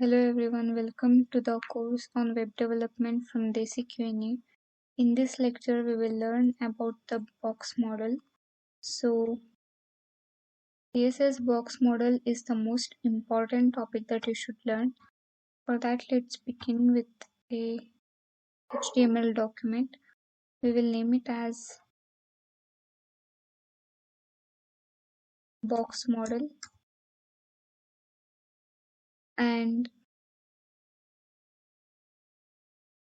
Hello everyone, welcome to the course on web development from Desi QNU. In this lecture, we will learn about the box model. So, CSS box model is the most important topic that you should learn. For that, let's begin with a HTML document. We will name it as box model, and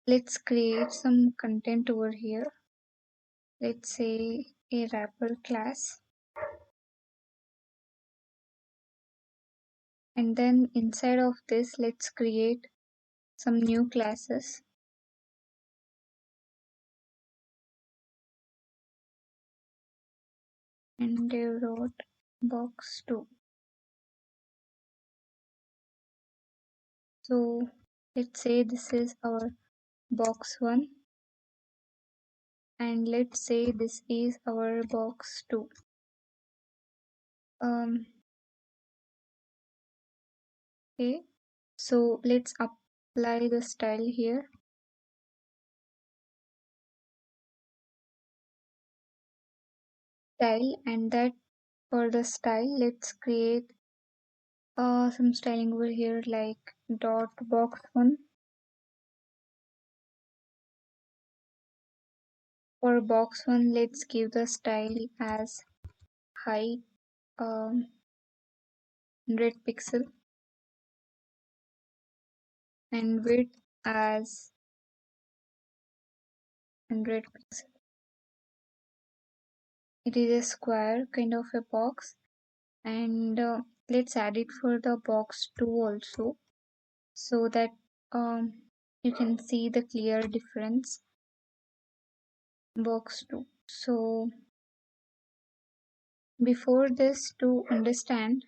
let's create some content over here. Let's say a wrapper class. And then inside of this, let's create some new classes. And they wrote box 2. So let's say this is our box 1, and let's say this is our box 2. Okay, so let's apply the style here. Style, and that for the style, let's create some styling over here like dot box 1. For box 1, let's give the style as height 100 pixel and width as 100 pixel. It is a square kind of a box, and let's add it for the box 2 also, so that you can see the clear difference. Box 2. So before this, to understand,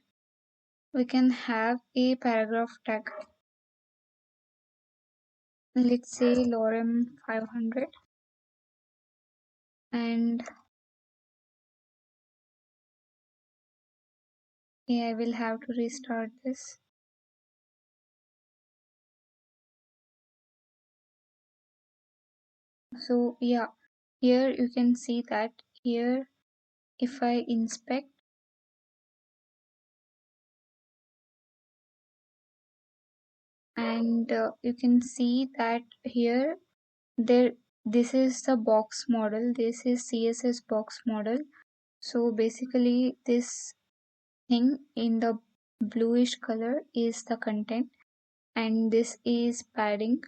we can have a paragraph tag. Let's say lorem 500, and I will have to restart this. So yeah, here you can see that here if I inspect, and you can see that here this is the box model, this is CSS box model. So basically this thing in the bluish color is the content, and this is padding,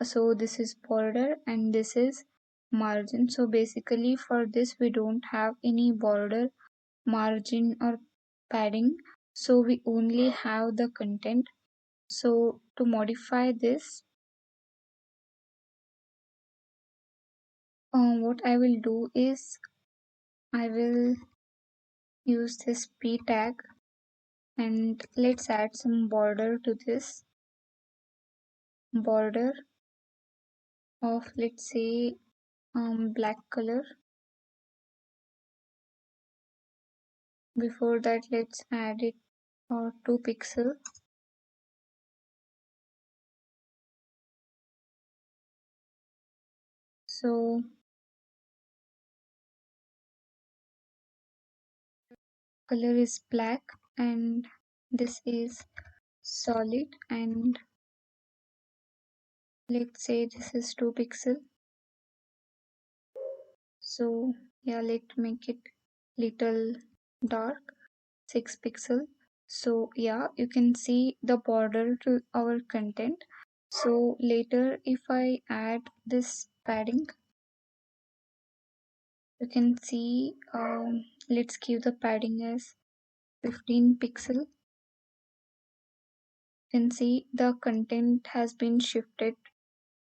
so this is border, and this is margin. So basically for this we don't have any border, margin or padding, so we only have the content. So to modify this, what I will do is I will use this p tag, and let's add some border to this. Border of, let's say, black color. Before that, let's add it 2 pixel. So color is black, and this is solid, and let's say this is 2 pixel. So yeah, let's make it little dark, 6 pixel. So yeah, you can see the border to our content. So later if I add this padding, you can see, let's give the padding as 15 pixel. You can see the content has been shifted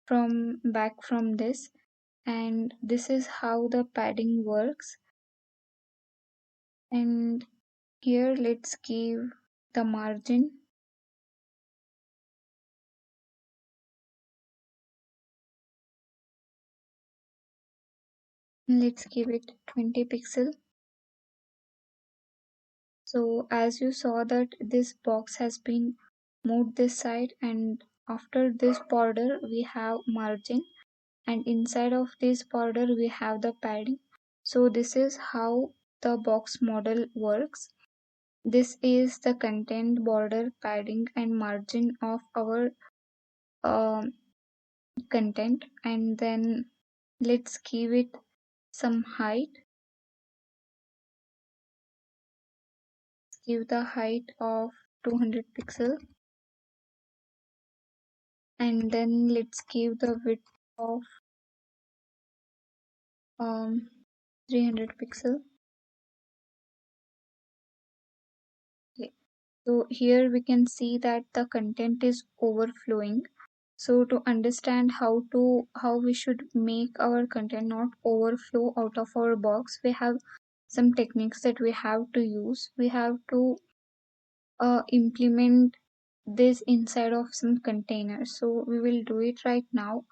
from back from this, and this is how the padding works. And here let's give the margin. Let's give it 20 pixel. So as you saw that this box has been smooth this side, and after this border we have margin, and inside of this border we have the padding. So this is how the box model works. This is the content, border, padding and margin of our um, content. And then let's give it some height. Give the height of 200 pixel, and then let's give the width of um, 300 pixel. Okay. So here we can see that the content is overflowing. So to understand how we should make our content not overflow out of our box, we have some techniques that we have to use. We have to implement this inside of some containers. So we will do it right now.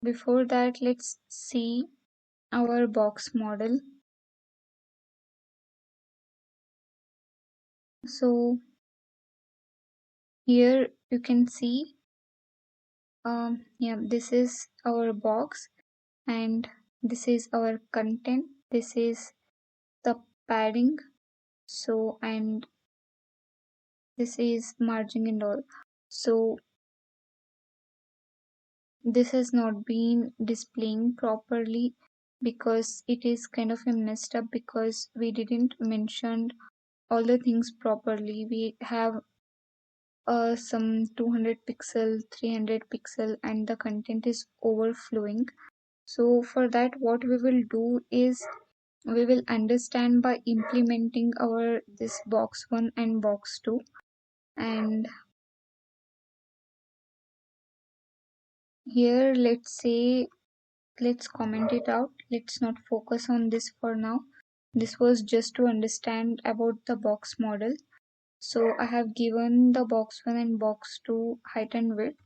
Before that, let's see our box model. So here you can see, yeah, this is our box, and this is our content. This is the padding. So, and this is margin and all. So this has not been displaying properly because it is kind of a messed up, because we didn't mention all the things properly. We have some 200 pixel, 300 pixel, and the content is overflowing. So for that, what we will do is we will understand by implementing our this box 1 and box 2. And here let's comment it out. Let's not focus on this for now. This was just to understand about the box model. So I have given the box 1 and box 2 height and width.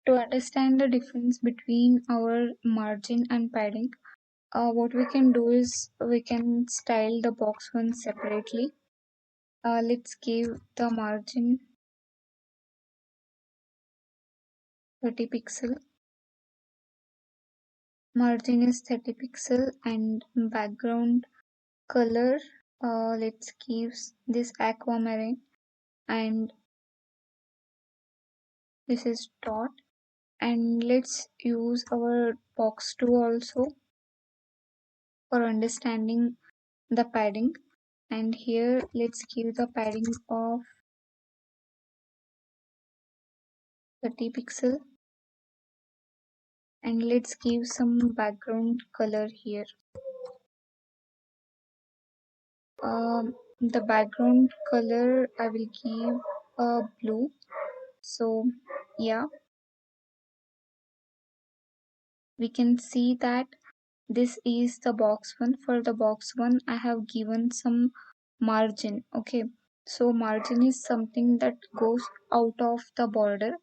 To understand the difference between our margin and padding, what we can do is we can style the box 1 separately. Let's give the margin 30 pixel. Margin is 30 pixel, and background color, let's give this aquamarine, and this is dot. And let's use our box 2 also for understanding the padding. And here let's give the padding of 30 pixel, and let's give some background color here. The background color I will give a blue. So yeah, we can see that this is the box 1. For the box 1 I have given some margin. Okay, so margin is something that goes out of the border.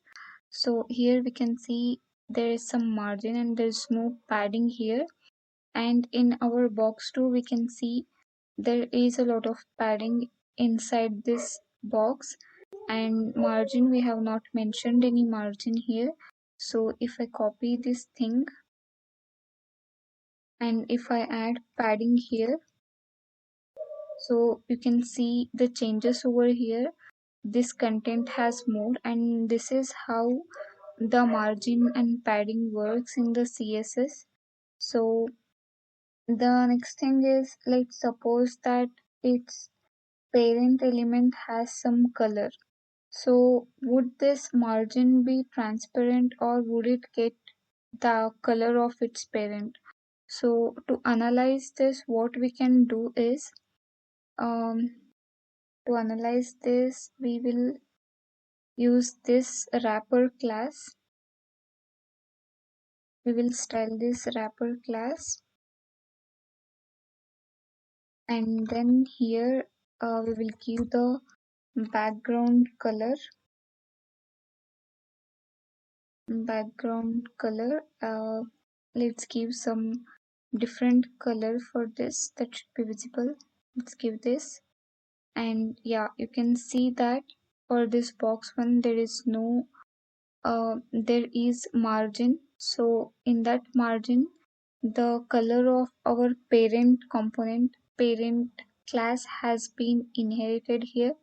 So here we can see there is some margin and there is no padding here. And in our box 2 we can see there is a lot of padding inside this box, and margin we have not mentioned any margin here. So if I copy this thing and if I add padding here, so you can see the changes over here. This content has moved, and this is how the margin and padding works in the CSS. So the next thing is, let's suppose that its parent element has some color. So would this margin be transparent, or would it get the color of its parent? So to analyze this, what we can do is, um, to analyze this, we will use this wrapper class. We will style this wrapper class, and then here we will give the background color. Let's give some different color for this that should be visible. Let's give this, and yeah, you can see that for this box one there is no there is margin. So in that margin, the color of our parent component, parent class has been inherited here.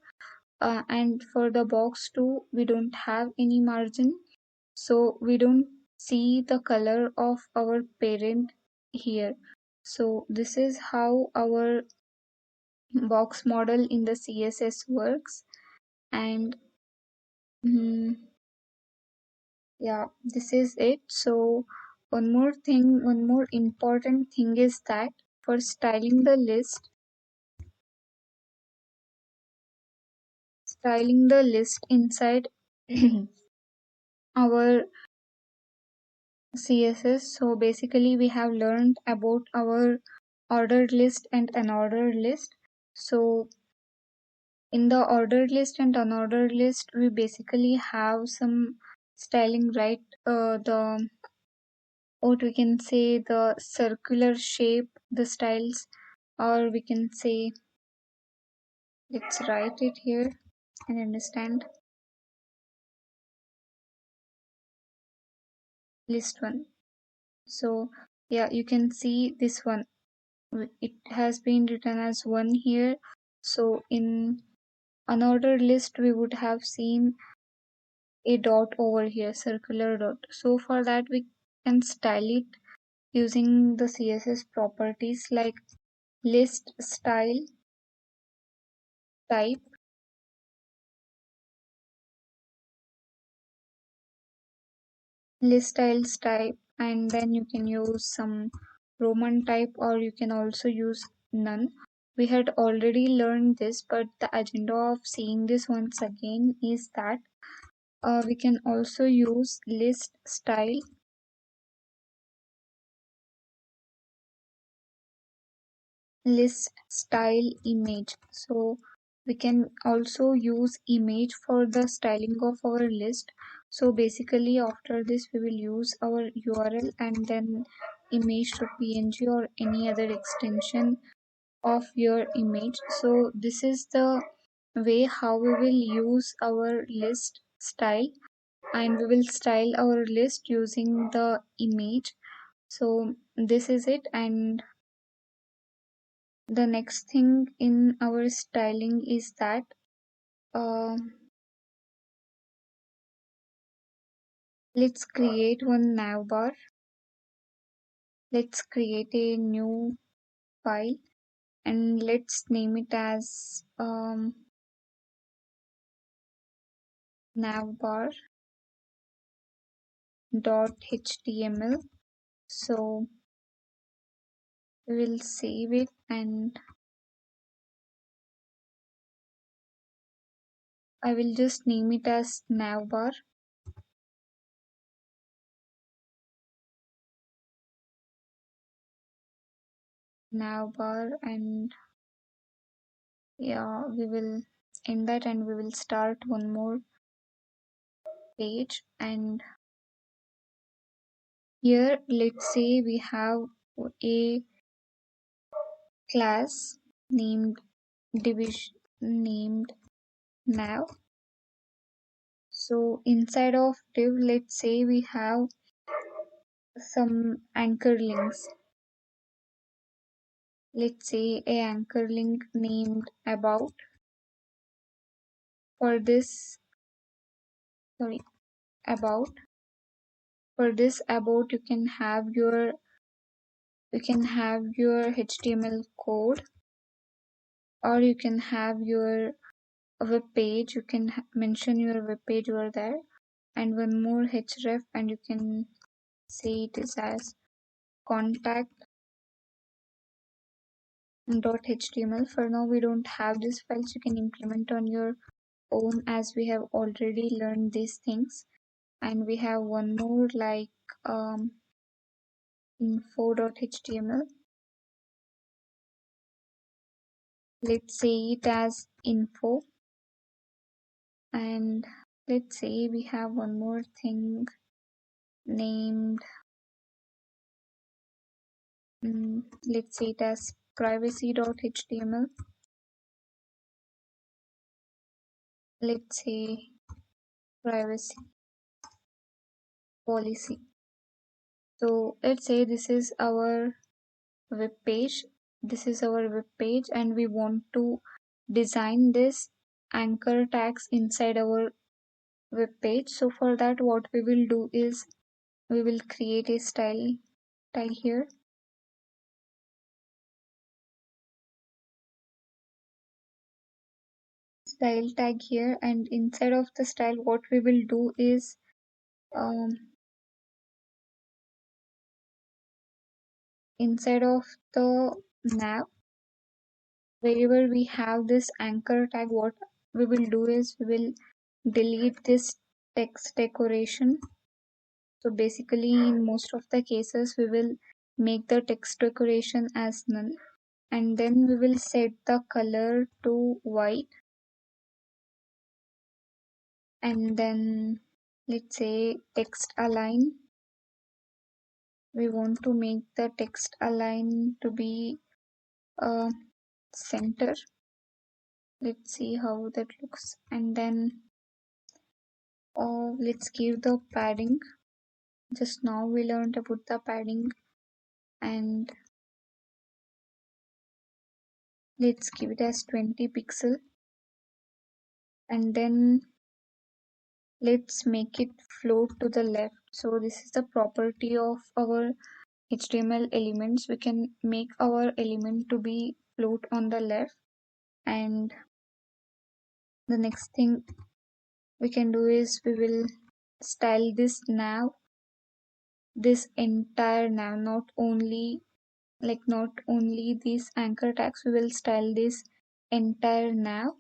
And for the box 2, we don't have any margin. So we don't see the color of our parent here. So this is how our box model in the CSS works. And mm, yeah, this is it. So one more important thing is that for styling the list inside our CSS. So basically we have learned about our ordered list and unordered list. So in the ordered list and unordered list, we basically have some styling, right? The what we can say, the circular shape, the styles, or we can say, let's write it here and understand. List one. So yeah, you can see this one. It has been written as one here. So in unordered list, we would have seen a dot over here, circular dot. So for that, we can style it using the CSS properties like list style type, list styles type, and then you can use some Roman type, or you can also use none. We had already learned this, but the agenda of seeing this once again is that we can also use list style image. So we can also use image for the styling of our list. So basically after this we will use our URL and then image to PNG or any other extension of your image. So this is the way how we will use our list style, and we will style our list using the image. So this is it. And the next thing in our styling is that uh, let's create one navbar. Let's create a new file and let's name it as navbar.html. So we will save it and I will just name it as navbar, and yeah, we will end that and we will start one more page. And here let's say we have a class named division named nav. So inside of div, let's say we have some anchor links. Let's say a anchor link named about. For this, sorry, about. For this about, you can have your HTML code, or you can have your web page. You can mention your web page over there, and one more href, and you can say it is as contact.html. For now we don't have this files, you can implement on your own as we have already learned these things. And we have one more like info.html. Let's say it as info, and let's say we have one more thing named let's say it as privacy.html. let's say privacy policy. So let's say this is our web page. This is our web page, and we want to design this anchor tags inside our web page. So for that, what we will do is we will create a style tag here. Style tag here, and inside of the style, what we will do is um, inside of the nav, wherever we have this anchor tag, what we will do is we will delete this text decoration. So basically, in most of the cases, we will make the text decoration as null, and then we will set the color to white, and then let's say text align. We want to make the text align to be center. Let's see how that looks, and then let's give the padding. Just now we learned about the padding, and let's give it as 20 pixel, and then let's make it float to the left. So this is the property of our HTML elements. We can make our element to be float on the left, and the next thing we can do is we will style this nav, this entire nav, not only these anchor tags, we will style this entire nav.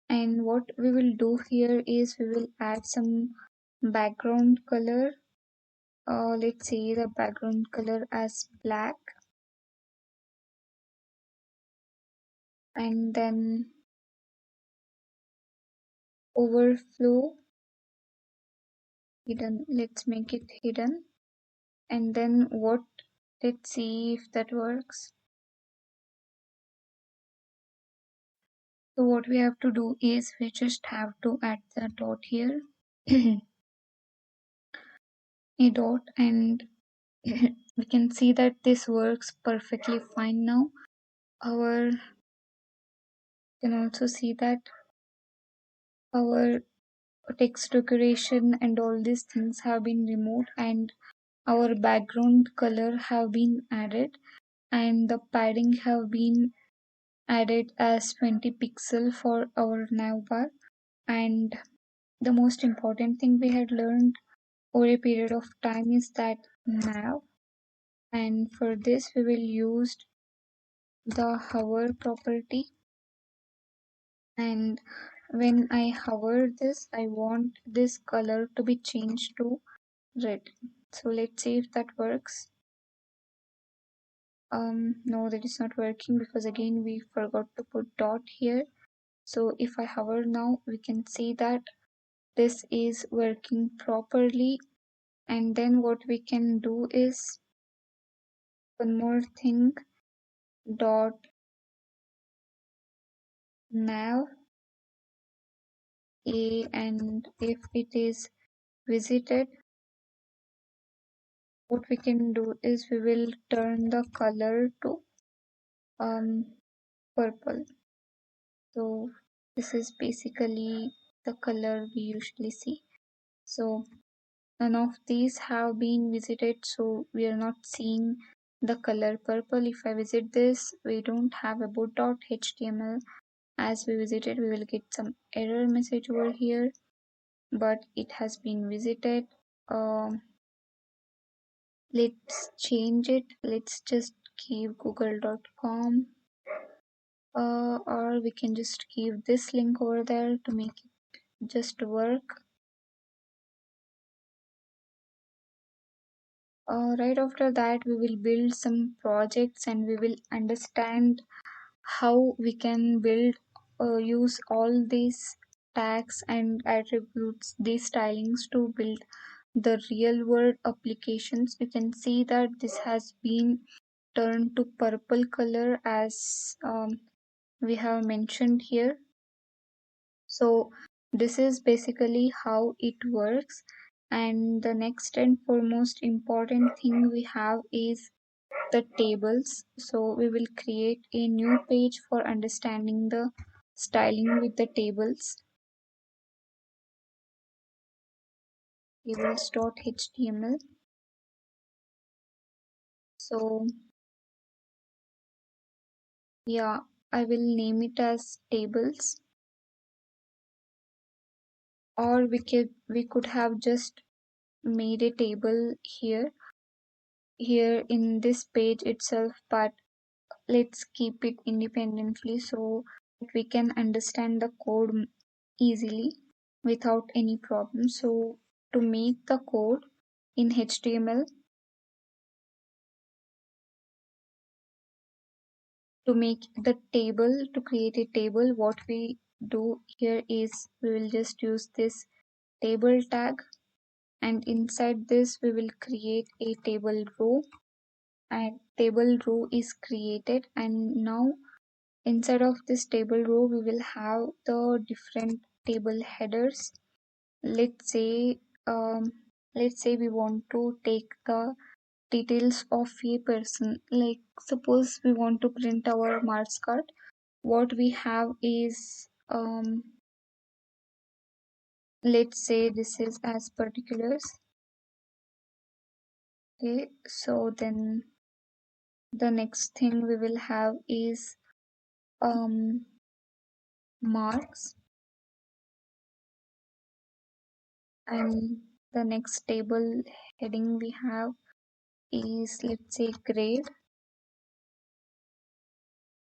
And what we will do here is we will add some background color. Let's say the background color as black, and then overflow hidden. Let's make it hidden, and then what? Let's see if that works. So what we have to do is we just have to add the dot here, a dot, and we can see that this works perfectly fine now. Our can also see that our text decoration and all these things have been removed, and our background color have been added, and the padding have been added as 20 pixel for our nav bar. And the most important thing we had learned over a period of time is that nav, and for this we will use the hover property, and when I hover this, I want this color to be changed to red. So let's see if that works. No, that is not working because again we forgot to put dot here. So if I hover now, we can see that this is working properly. And then what we can do is one more thing, dot nav a, and if it is visited, what we can do is we will turn the color to purple. So this is basically the color we usually see. So none of these have been visited, so we are not seeing the color purple. If I visit this, we don't have about.html. As we visited, we will get some error message over here, but it has been visited. Let's change it. Let's just give google.com, or we can just give this link over there to make it just work. Right after that, we will build some projects, and we will understand how we can build use all these tags and attributes, these stylings, to build the real world applications. You can see that this has been turned to purple color as we have mentioned here. So this is basically how it works. And the next and foremost important thing we have is the tables. So we will create a new page for understanding the styling with the tables. Tables.html. So yeah, I will name it as tables, or we could have just made a table here in this page itself, but let's keep it independently so that we can understand the code easily without any problem. So to make the code in HTML, to make the table, to create a table, what we do here is we will just use this table tag, and inside this we will create a table row, and table row is created. And now inside of this table row we will have the different table headers. let's say um, let's say we want to take the details of a person, like suppose we want to print our marks card. What we have is let's say this is as particulars. Okay, so then the next thing we will have is um marks, and the next table heading we have is, let's say, grade,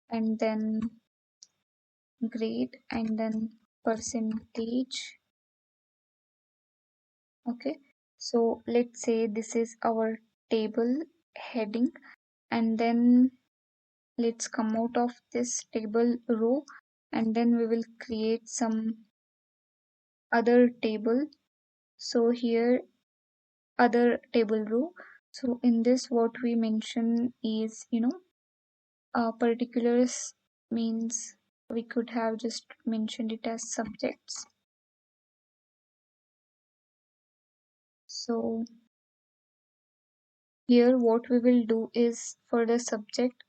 and then grade, and then percentage. Okay, so let's say this is our table heading, and then let's come out of this table row, and then we will create some other table. So here, other table row. So in this, what we mention is, particulars means we could have just mentioned it as subjects. So here what we will do is, for the subject,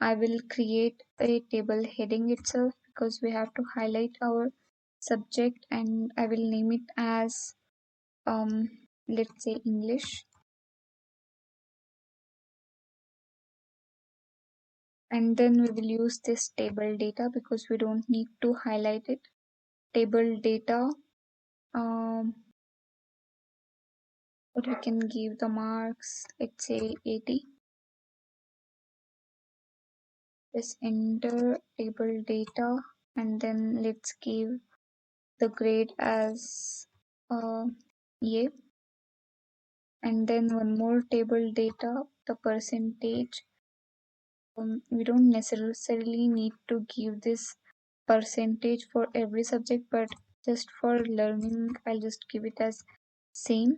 I will create a table heading itself, because we have to highlight our subject, and I will name it as let's say English. And then we will use this table data because we don't need to highlight it. Table data, what we can give the marks, let's say 80. Just enter table data, and then let's give the grade as A, and then one more table data, the percentage. We don't necessarily need to give this percentage for every subject, but just for learning I'll just give it as same.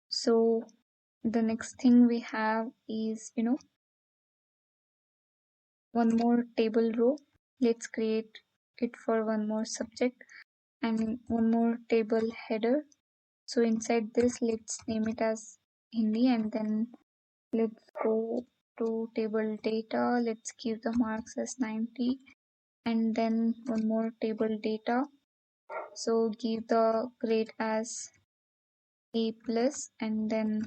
So the next thing we have is, one more table row. Let's create it for one more subject, and one more table header. So inside this, let's name it as Hindi, and then let's go to table data. Let's give the marks as 90, and then one more table data. So give the grade as A plus, and then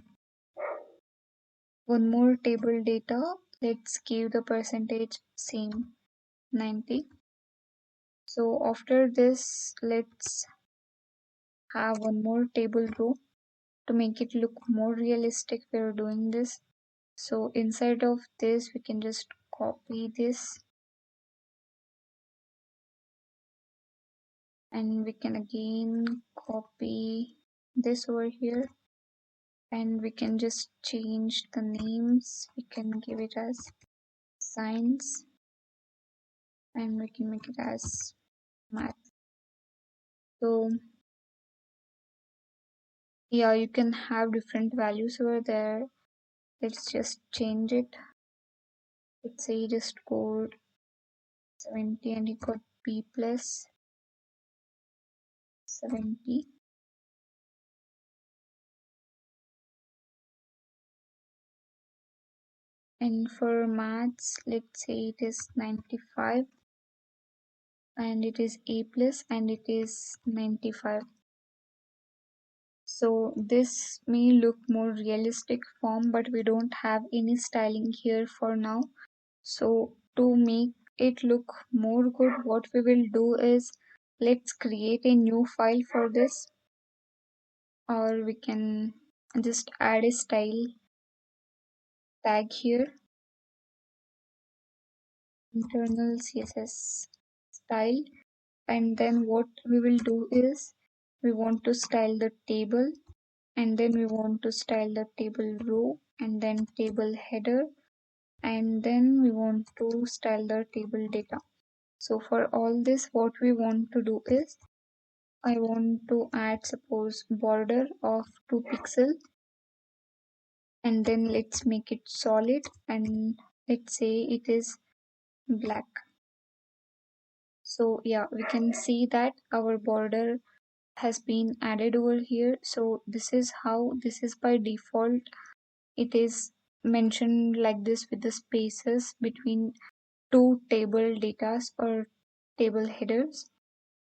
one more table data. Let's give the percentage same 90. So after this, let's have one more table row to make it look more realistic. We're doing this. So inside of this, we can just copy this, and we can again copy this over here, and we can just change the names. We can give it as science, and we can make it as math. So yeah, you can have different values over there. Let's just change it. Let's say just code 70, and you got B plus. 70. And for maths, let's say it is 95, and it is A plus, and it is 95. So this may look more realistic form, but we don't have any styling here for now. So to make it look more good, what we will do is, let's create a new file for this, or we can just add a style tag here, internal css style. And then what we will do is, we want to style the table, and then we want to style the table row, and then table header, and then we want to style the table data. So for all this, what we want to do is, I want to add, suppose, border of 2 pixel, and then let's make it solid, and let's say it is black. So yeah, we can see that our border has been added over here. So this is how, this is by default, it is mentioned like this with the spaces between two table datas or table headers.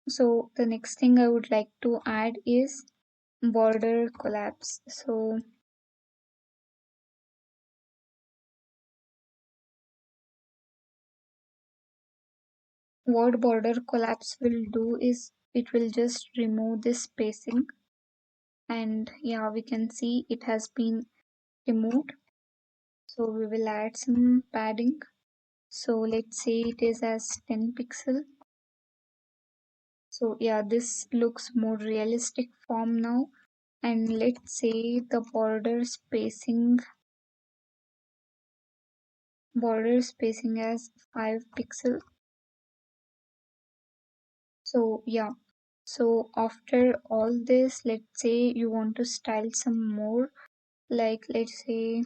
So the next thing I would like to add is border collapse. So what border collapse will do is, it will just remove this spacing, and yeah, we can see it has been removed. So we will add some padding. So let's say it is as 10 pixel. So yeah, this looks more realistic form now. And let's say the border spacing as 5 pixel. So yeah, so after all this, let's say you want to style some more, like let's say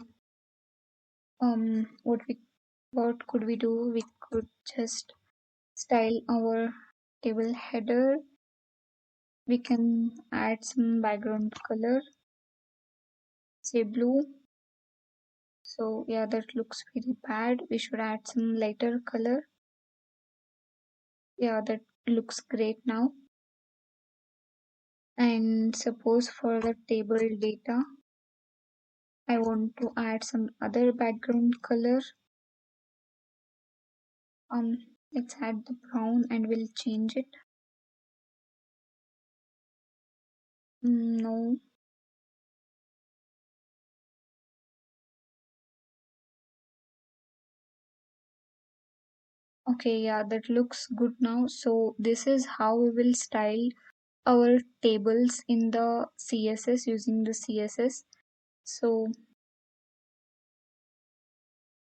what could we do, we could just style our table header. We can add some background color, say blue. So yeah, that looks very bad. We should add some lighter color. Yeah, that looks great now. And suppose for the table data, I want to add some other background color. Let's add the brown and we'll change it. No. Okay, yeah, that looks good now. So this is how we will style our tables in the CSS using the CSS. So